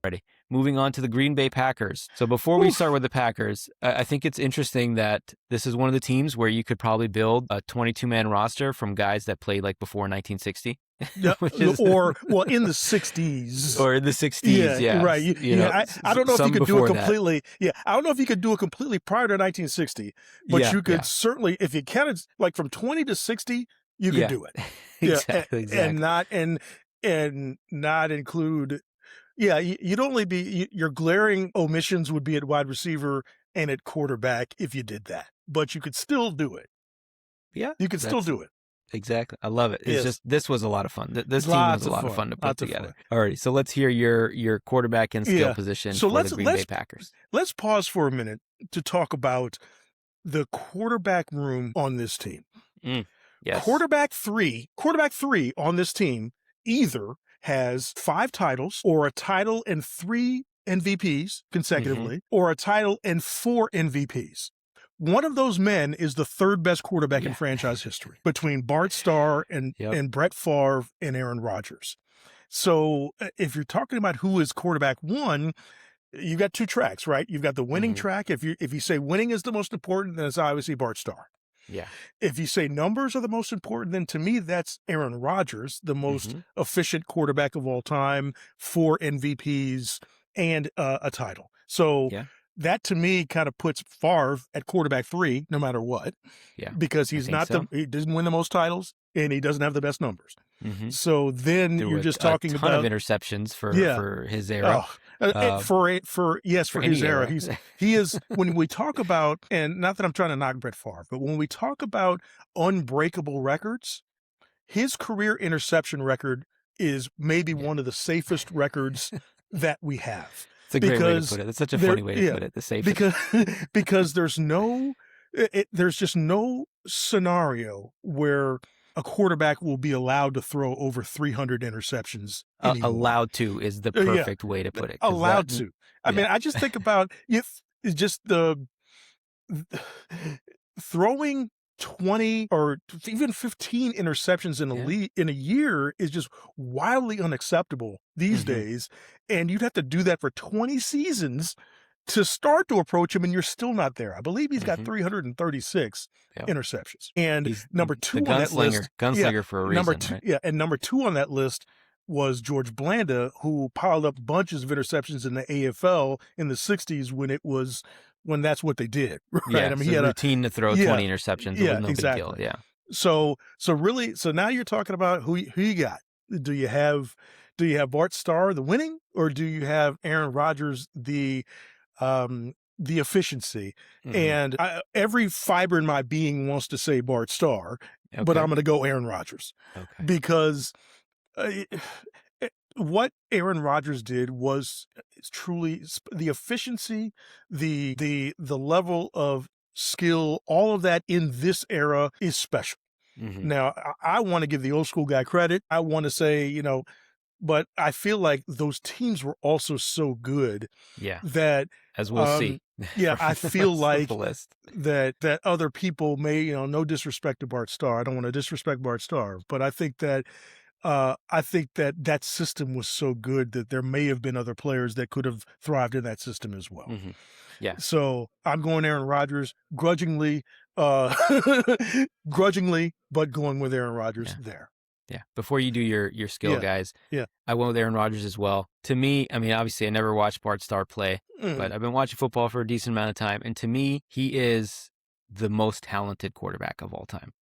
Ready. Moving on to the Green Bay Packers. So before we start with the Packers, I think it's interesting that this is one of the teams where you could probably build a 22-man roster from guys that played like before 1960. Yeah, or in the 60s. Or in the 60s, yeah. Right. I don't know if you could do it completely. That. Yeah, I don't know if you could do it completely prior to 1960, but you could certainly, if you counted like from 20 to 60, you could do it. Exactly. And not include. Yeah, you'd only be your glaring omissions would be at wide receiver and at quarterback if you did that, but you could still do it. Yeah, you could still do it. Exactly. I love it. It's just, this was a lot of fun. This team was a lot of fun to put together. Alrighty. So let's hear your quarterback and skill position for the Green Bay Packers. Let's pause for a minute to talk about the quarterback room on this team. Yes. Quarterback three on this team either has 5 titles or a title and 3 MVPs consecutively or a title and 4 MVPs. One of those men is the 3rd best quarterback in franchise history between Bart Starr and Brett Favre and Aaron Rodgers. So if you're talking about who is quarterback 1, you got 2 tracks, right? You've got the winning track. If you say winning is the most important, then it's obviously Bart Starr. Yeah. If you say numbers are the most important, then to me, that's Aaron Rodgers, the most efficient quarterback of all time, 4 MVPs and a title. So that to me kind of puts Favre at quarterback 3, no matter what. Yeah. Because he doesn't win the most titles and he doesn't have the best numbers. So then you're just talking about a ton of interceptions for his era. For his era. He is when we talk about, and not that I'm trying to knock Brett Favre, but when we talk about unbreakable records, his career interception record is maybe one of the safest records that we have. It's a great way to put it. It's such a funny way to put it. The safest. Because there's just no scenario where a quarterback will be allowed to throw over 300 interceptions. Allowed to is the perfect way to put it. Allowed to. I mean, I just think about just the throwing 20 or even 15 interceptions in a year is just wildly unacceptable these days. And you'd have to do that for 20 seasons to start to approach him, and you're still not there. I believe he's got 336 interceptions. And he's number 2 on that list. Gunslinger for a reason. Number 2, right? And number 2 on that list was George Blanda, who piled up bunches of interceptions in the AFL in the 60s when that's what they did. Right? Yeah, I mean, he had a routine to throw 20 interceptions. It was no big deal. Yeah. So now you're talking about who you got. Do you have Bart Starr, the winning, or do you have Aaron Rodgers, the efficiency? And every fiber in my being wants to say Bart Starr, but I'm going to go Aaron Rodgers because what Aaron Rodgers did was truly the efficiency, the level of skill, all of that in this era is special. Now, I want to give the old school guy credit. I want to say, but I feel like those teams were also so good that, as we'll see. I feel like that other people may, no disrespect to Bart Starr. I don't want to disrespect Bart Starr, but I think that that system was so good that there may have been other players that could have thrived in that system as well. Yeah. So I'm going Aaron Rodgers grudgingly, but going with Aaron Rodgers there. Yeah. Before you do your skill, guys, I went with Aaron Rodgers as well. To me, I mean, obviously I never watched Bart Starr play, but I've been watching football for a decent amount of time. And to me, he is the most talented quarterback of all time.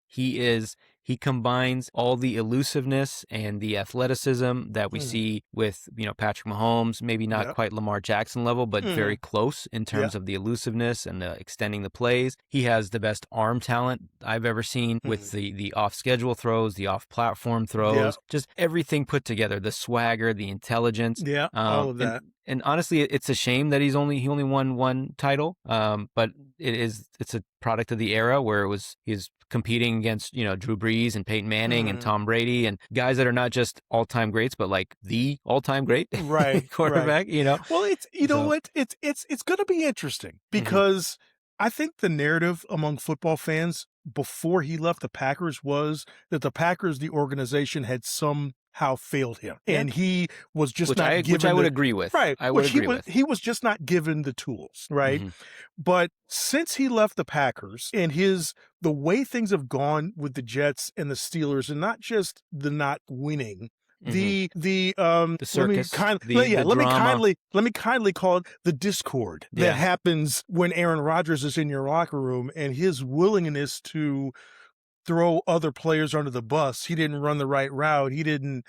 He combines all the elusiveness and the athleticism that we see with, Patrick Mahomes, maybe not quite Lamar Jackson level, but very close in terms of the elusiveness and the extending the plays. He has the best arm talent I've ever seen with the off-schedule throws, the off-platform throws, just everything put together, the swagger, the intelligence. All of that. And honestly, it's a shame that he only won 1 title, but it's a product of the era where he's competing against, Drew Brees and Peyton Manning and Tom Brady and guys that are not just all-time greats, but like the all-time great quarterback, Well, it's it's going to be interesting because I think the narrative among football fans before he left the Packers was that the Packers, the organization, had some how failed him. And he was just given... Which I would agree with. Right. I would agree with. He was just not given the tools, right? Mm-hmm. But since he left the Packers and the way things have gone with the Jets and the Steelers, and not just the not winning, the circus, let me kindly call it the discord that happens when Aaron Rodgers is in your locker room, and his willingness to throw other players under the bus. He didn't run the right route. He didn't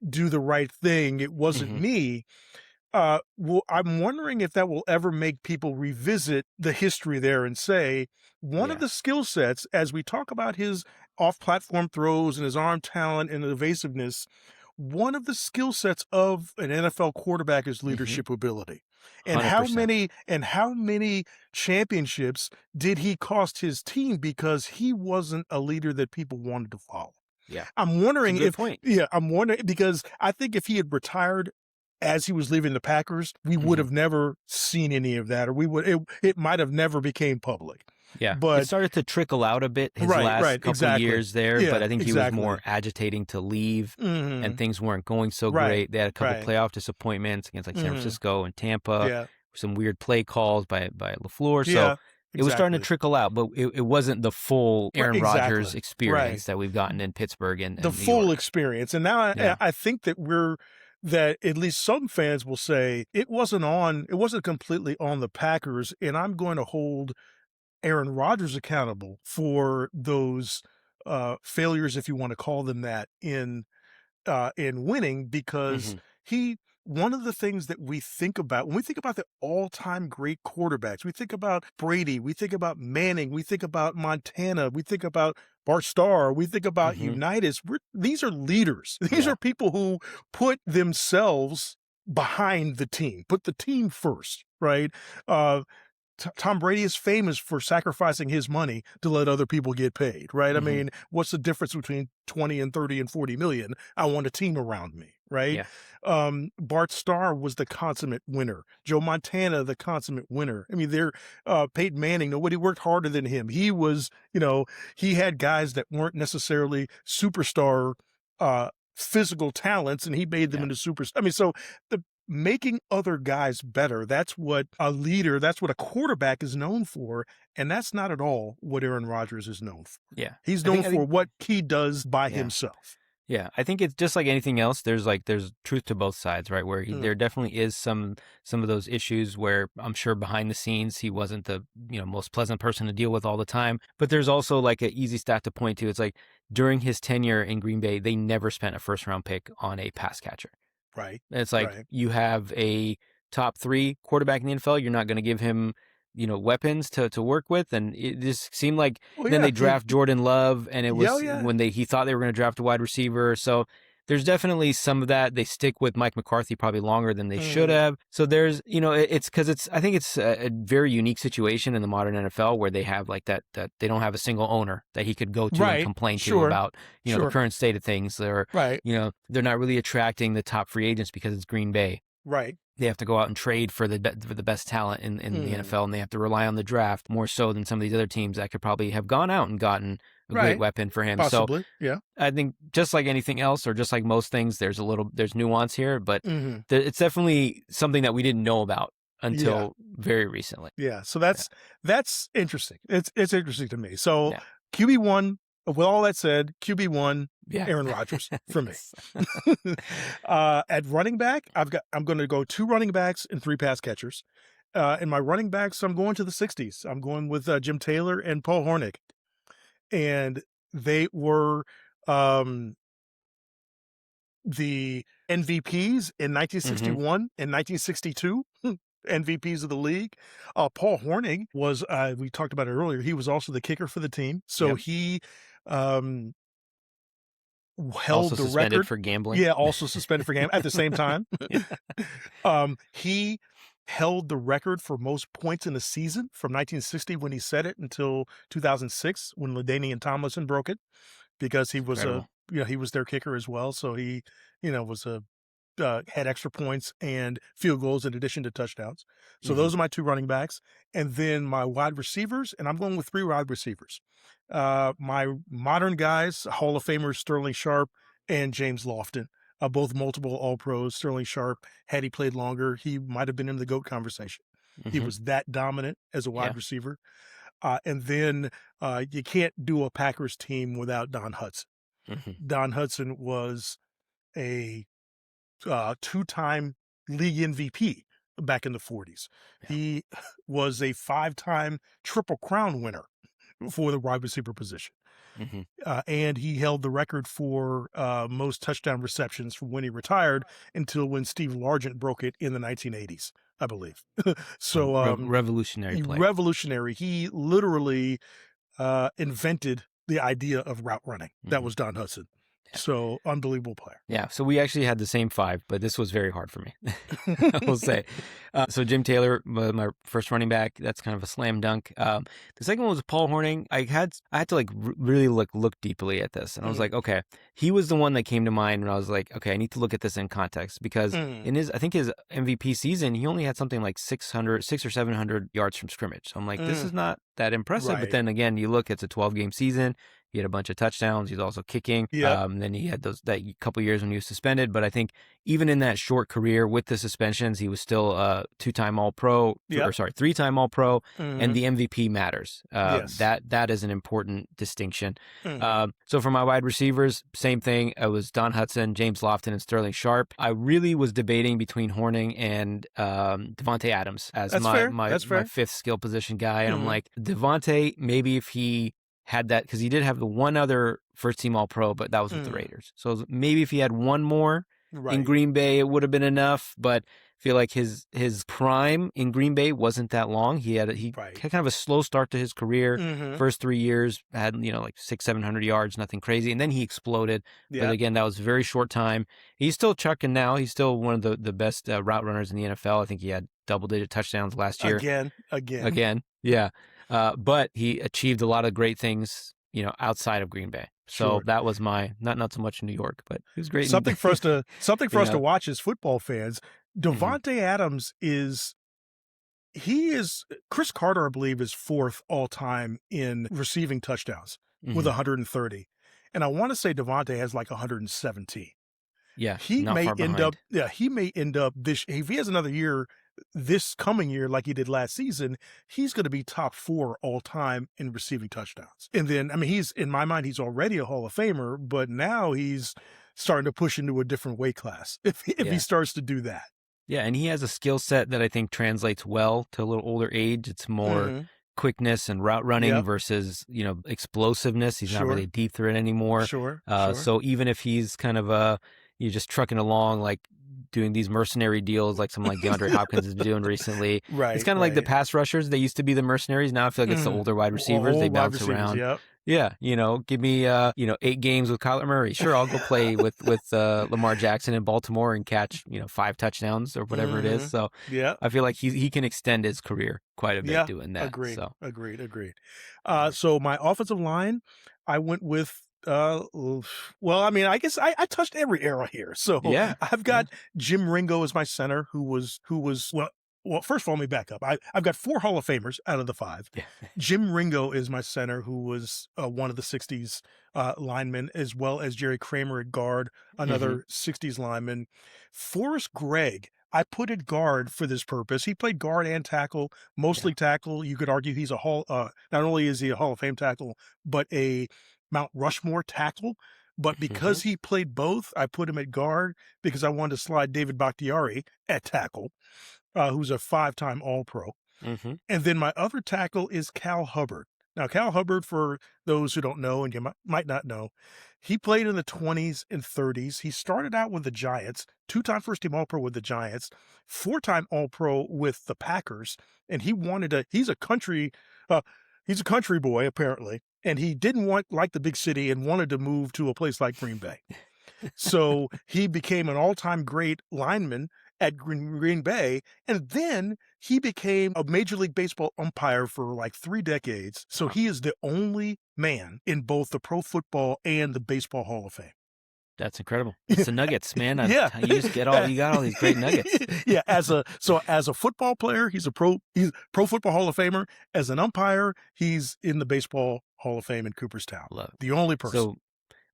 do the right thing. It wasn't me. Well, I'm wondering if that will ever make people revisit the history there and say one of the skill sets, as we talk about his off-platform throws and his arm talent and evasiveness, one of the skill sets of an NFL quarterback is leadership ability. And 100%. how many championships did he cost his team because he wasn't a leader that people wanted to follow? Yeah. I'm wondering I'm wondering because I think if he had retired as he was leaving the Packers, we would have never seen any of that, or it might have never became public. Yeah, but it started to trickle out a bit his last couple of years there, but I think he was more agitating to leave, and things weren't going so great. They had a couple playoff disappointments against like San Francisco and Tampa, some weird play calls by LaFleur. So it was starting to trickle out, but it wasn't the full Aaron Rodgers experience that we've gotten in Pittsburgh and the New full York. experience. And now I think that at least some fans will say it wasn't completely on the Packers, and I'm going to hold Aaron Rodgers accountable for those failures, if you want to call them that, in winning, because one of the things that we think about when we think about the all-time great quarterbacks, we think about Brady, we think about Manning, we think about Montana, we think about Bart Starr, we think about Unitas. These are leaders. These are people who put themselves behind the team, put the team first, right? Tom Brady is famous for sacrificing his money to let other people get paid, right? I mean, what's the difference between 20 and 30 and 40 million? I want a team around me, right? Yeah. Bart Starr was the consummate winner. Joe Montana, the consummate winner. I mean, Peyton Manning, nobody worked harder than him. He was, he had guys that weren't necessarily superstar physical talents, and he made them into superstars. I mean, so making other guys better, that's what a quarterback is known for, and that's not at all what Aaron Rodgers is known for. Yeah. He's known for what he does by himself. Yeah, I think it's just like anything else. There's truth to both sides, right? Where there definitely is some of those issues where I'm sure behind the scenes he wasn't the most pleasant person to deal with all the time. But there's also like an easy stat to point to. It's like during his tenure in Green Bay, they never spent a first round pick on a pass catcher. Right. And it's like you have a top 3 quarterback in the NFL. You're not going to give him, weapons to work with. And it just seemed like then they draft Jordan Love, and it was when he thought they were going to draft a wide receiver. So there's definitely some of that. They stick with Mike McCarthy probably longer than they should have. So there's, it's because I think it's a very unique situation in the modern NFL where they have like that they don't have a single owner that he could go to and complain to about, the current state of things. Or, they're not really attracting the top free agents because it's Green Bay. Right. They have to go out and trade for the best talent in the NFL, and they have to rely on the draft more so than some of these other teams that could probably have gone out and gotten a great weapon for him. Possibly, so I think just like anything else, or just like most things, there's nuance here, but it's definitely something that we didn't know about until very recently. Yeah, so that's interesting. It's interesting to me. So QB1. With all that said, QB1, Aaron Rodgers for me. At running back, I'm going to go 2 running backs and 3 pass catchers. In my running backs, I'm going to the 60s. I'm going with Jim Taylor and Paul Hornick. And they were the MVPs in 1961 and 1962. MVPs of the league. Paul Hornung was, we talked about it earlier, he was also the kicker for the team. So he held also the suspended record for gambling. Yeah, also suspended for gambling at the same time. He held the record for most points in a season from 1960 when he set it until 2006 when LaDainian Tomlinson broke it, because he was he was their kicker as well. So he, was had extra points and field goals in addition to touchdowns. So those are my 2 running backs. And then my wide receivers, and I'm going with 3 wide receivers. My modern guys, Hall of Famers Sterling Sharp and James Lofton. both multiple All-Pros. Sterling Sharpe, had he played longer, he might have been in the GOAT conversation. He was that dominant as a wide receiver. And then you can't do a Packers team without Don Hutson. Don Hutson was a two-time league MVP back in the 40s. He was a 5-time Triple Crown winner for the wide receiver position. And he held the record for most touchdown receptions from when he retired until when Steve Largent broke it in the 1980s, I believe. So revolutionary play. Revolutionary. He literally invented the idea of route running. That was Don Hutson. So unbelievable player. Yeah. So we actually had the same 5, but this was very hard for me, I will say. So Jim Taylor, my first running back, that's kind of a slam dunk. The second one was Paul Hornung. I had to like really look deeply at this. And I was like, okay, he was the one that came to mind when I was like, okay, I need to look at this in context because in I think his MVP season, he only had something like 600 or 700 yards from scrimmage. So I'm like, this is not that impressive. Right. But then again, you look, it's a 12-game season. He had a bunch of touchdowns. He's also kicking. Then he had that couple years when he was suspended. But I think even in that short career with the suspensions, he was still a 2-time All-Pro, or sorry, 3-time All-Pro, and the MVP matters. That is an important distinction. So for my wide receivers, same thing. It was Don Hutson, James Lofton, and Sterling Sharpe. I really was debating between Hornung and Devontae Adams as my fifth skill position guy. And I'm like, Devontae, maybe if he had that, because he did have the one other first-team All-Pro, but that was with the Raiders. So maybe if he had one more in Green Bay, it would have been enough. But I feel like his prime in Green Bay wasn't that long. He had kind of a slow start to his career. First 3 years had like 600-700 yards, nothing crazy, and then he exploded. But again, that was a very short time. He's still chucking now. He's still one of the best route runners in the NFL. I think he had double-digit touchdowns last year. Again. Yeah. But he achieved a lot of great things, outside of Green Bay. So that was my not so much in New York, but it was great. Something for us to watch as football fans. Devontae Adams is Chris Carter, I believe, is 4th all time in receiving touchdowns with 130, and I want to say Devontae has like 117. Yeah, he may end up. Yeah, he may end up this. If he has another year this coming year like he did last season, he's going to be top 4 all time in receiving touchdowns. And then, I mean, he's, in my mind, he's already a Hall of Famer, but now he's starting to push into a different weight class if he starts to do that. Yeah, and he has a skill set that I think translates well to a little older age. It's more quickness and route running versus, explosiveness. He's not really a deep threat anymore. So even if he's kind of you're just trucking along, like doing these mercenary deals like someone like DeAndre Hopkins has been doing recently. It's kind of like the pass rushers. They used to be the mercenaries. Now I feel like it's the older wide receivers. They bounce around. Yeah, give me 8 games with Kyler Murray. Sure, I'll go play with Lamar Jackson in Baltimore and catch 5 touchdowns or whatever it is. So I feel like he can extend his career quite a bit doing that. Agreed. So my offensive line, I went with well, I mean, I guess I touched every era here. So I've got Jim Ringo as my center, who was well, first of all, let me back up. I've got 4 Hall of Famers out of the 5. Jim Ringo is my center, who was one of the 60s linemen, as well as Jerry Kramer at guard, another 60s lineman. Forrest Gregg, I put at guard for this purpose. He played guard and tackle, mostly tackle. You could argue he's not only is he a Hall of Fame tackle, but a Mount Rushmore tackle. But because he played both, I put him at guard because I wanted to slide David Bakhtiari at tackle, who's a 5-time All-Pro. And then my other tackle is Cal Hubbard. Now, Cal Hubbard, for those who don't know, and you might not know, he played in the 20s and 30s. He started out with the Giants, 2-time first-team All-Pro with the Giants, 4-time All-Pro with the Packers, and he's a country boy, apparently, and he didn't like the big city and wanted to move to a place like Green Bay. So he became an all-time great lineman at Green Bay, and then he became a Major League Baseball umpire for like 3 decades. So he is the only man in both the Pro Football and the Baseball Hall of Fame. That's incredible. It's the nuggets, man. You just you got all these great nuggets. As a football player, he's Pro Football Hall of Famer. As an umpire, he's in the Baseball Hall of Fame in Cooperstown. Love it. The only person. So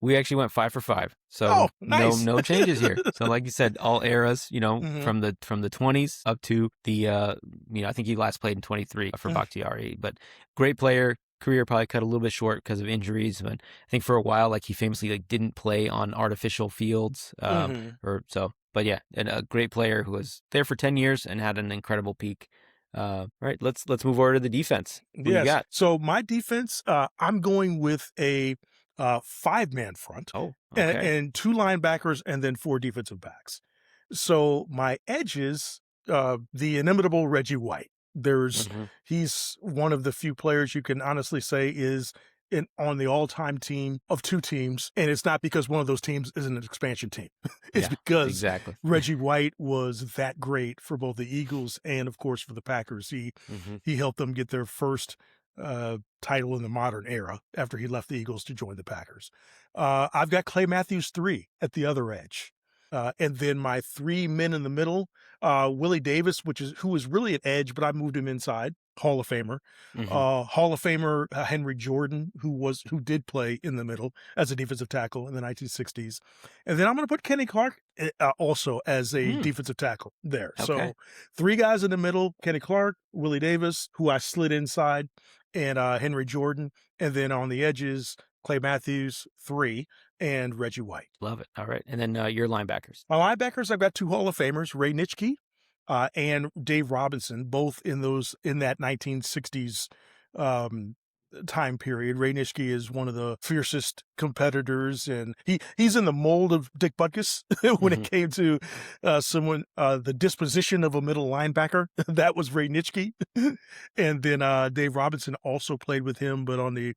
We actually went 5 for 5. So nice. no changes here. So like you said, all eras, from the 20s up to the I think he last played in 23 for Bakhtiari, but great player. Career probably cut a little bit short because of injuries, but I think for a while, like he famously didn't play on artificial fields, But yeah, and a great player who was there for 10 years and had an incredible peak. All right, let's move over to the defense. What do you got? So my defense, I'm going with a 5-man front. Oh, okay. And 2 linebackers and then 4 defensive backs. So my edges, the inimitable Reggie White. He's one of the few players you can honestly say is on the all-time team of 2 teams, and it's not because one of those teams is an expansion team. It's because Reggie White was that great for both the Eagles and, of course, for the Packers. He helped them get their first title in the modern era after he left the Eagles to join the Packers. I've got Clay Matthews 3 at the other edge. And then my 3 men in the middle, Willie Davis, who was really at edge, but I moved him inside. Hall of Famer. Hall of Famer Henry Jordan, who did play in the middle as a defensive tackle in the 1960s. And then I'm going to put Kenny Clark also as a defensive tackle there. Okay. So 3 guys in the middle, Kenny Clark, Willie Davis, who I slid inside, and Henry Jordan. And then on the edges, Clay Matthews 3 and Reggie White. Love it. All right. And then your linebackers. My linebackers, I've got 2 Hall of Famers, Ray Nitschke and Dave Robinson, both in that 1960s time period. Ray Nitschke is one of the fiercest competitors, and he's in the mold of Dick Butkus when it came to the disposition of a middle linebacker. That was Ray Nitschke. And then Dave Robinson also played with him, but on the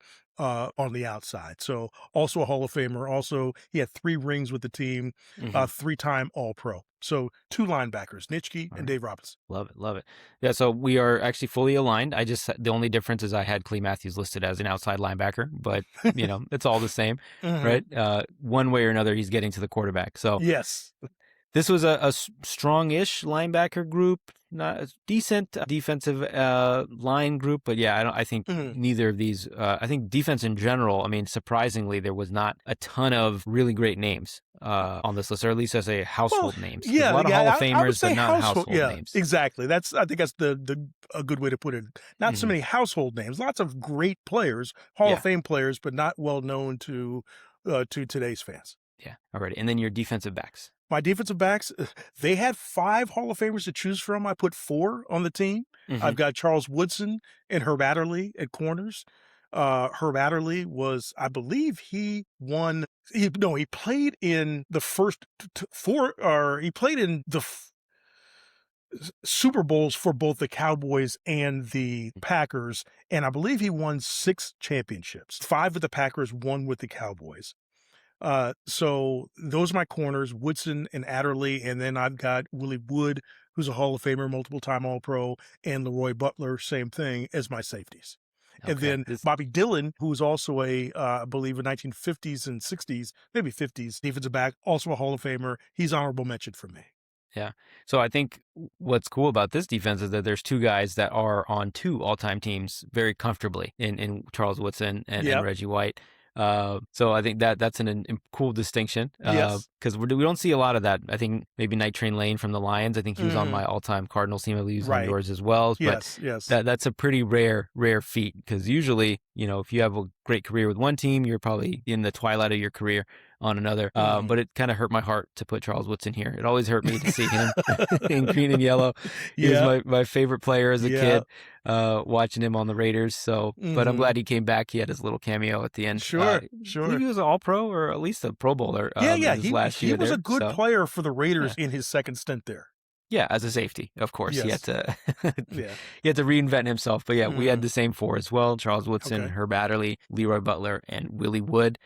outside. So also a Hall of Famer. Also, he had 3 rings with the team, 3-time All-Pro. So 2 linebackers, Nitschke and Dave Robinson. Love it. Yeah, so we are actually fully aligned. The only difference is I had Clay Matthews listed as an outside linebacker, but it's all the same, right? One way or another, he's getting to the quarterback. So yes. This was a strong-ish linebacker group, not a decent defensive line group, but yeah, I think neither of these. I think defense in general. I mean, surprisingly, there was not a ton of really great names on this list, or at least I say household names. Yeah, a lot of Hall of Famers, but not household yeah, names. Exactly. I think that's a good way to put it. Not so many household names. Lots of great players, Hall of Fame players, but not well known to today's fans. Yeah. Alrighty, and then your defensive backs. My defensive backs, they had 5 Hall of Famers to choose from. I put 4 on the team. I've got Charles Woodson and Herb Adderley at corners. Herb Adderley was, I believe he played in the first 4, or he played in the Super Bowls for both the Cowboys and the Packers. And I believe he won 6 championships, 5 with the Packers, 1 with the Cowboys. So those are my corners, Woodson and Adderley, and then I've got Willie Wood, who's a Hall of Famer, multiple-time All-Pro, and Leroy Butler, same thing, as my safeties. Okay. And then Bobby Dillon, who was also I believe, a 1950s and 60s, maybe 50s defensive back, also a Hall of Famer. He's honorable mention for me. Yeah. So I think what's cool about this defense is that there's 2 guys that are on 2 all-time teams very comfortably in Charles Woodson and Reggie White. So I think that's a cool distinction. Because we don't see a lot of that. I think maybe Night Train Lane from the Lions. I think he was on my all-time Cardinals team. I believe he was on yours as well. But that's a pretty rare feat, because usually, if you have a great career with one team, you're probably in the twilight of your career on another. But it kind of hurt my heart to put Charles Woodson here. It always hurt me to see him in green and yellow. He was my favorite player as a kid, watching him on the Raiders. So, but I'm glad he came back. He had his little cameo at the end. Sure. I believe he was an All-Pro or at least a Pro Bowler. He was a good player for the Raiders in his second stint there. Yeah, as a safety, of course. Yes. He had to he had to reinvent himself. But yeah, we had the same 4 as well. Charles Woodson, Herb Adderley, Leroy Butler, and Willie Wood.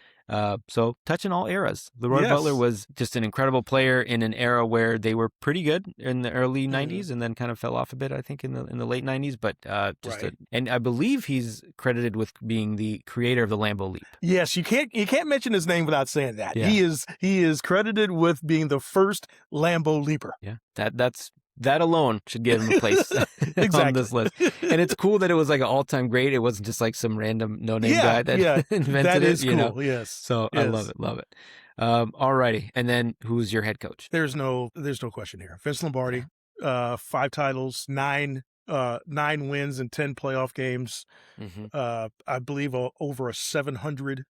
So touching all eras. Leroy Butler was just an incredible player in an era where they were pretty good in the early 90s and then kind of fell off a bit, I think, in the late 90s. But and I believe he's credited with being the creator of the Lambeau Leap. Yes, you can't mention his name without saying that. Yeah. He is credited with being the first Lambeau Leaper. Yeah, that's that alone should give him a place on this list. And it's cool that it was like an all-time great. It wasn't just like some random no-name guy that invented that is it. cool. You know? Yes. So yes. I love it. All righty. And then who's your head coach? There's no question here. Vince Lombardi, 5 titles, 9 wins and 10 playoff games. I believe over a 700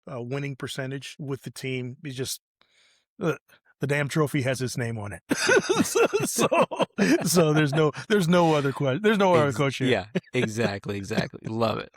winning percentage with the team. He's just the damn trophy has his name on it. so there's no other question. There's no other coach here. Yeah, exactly. Love it.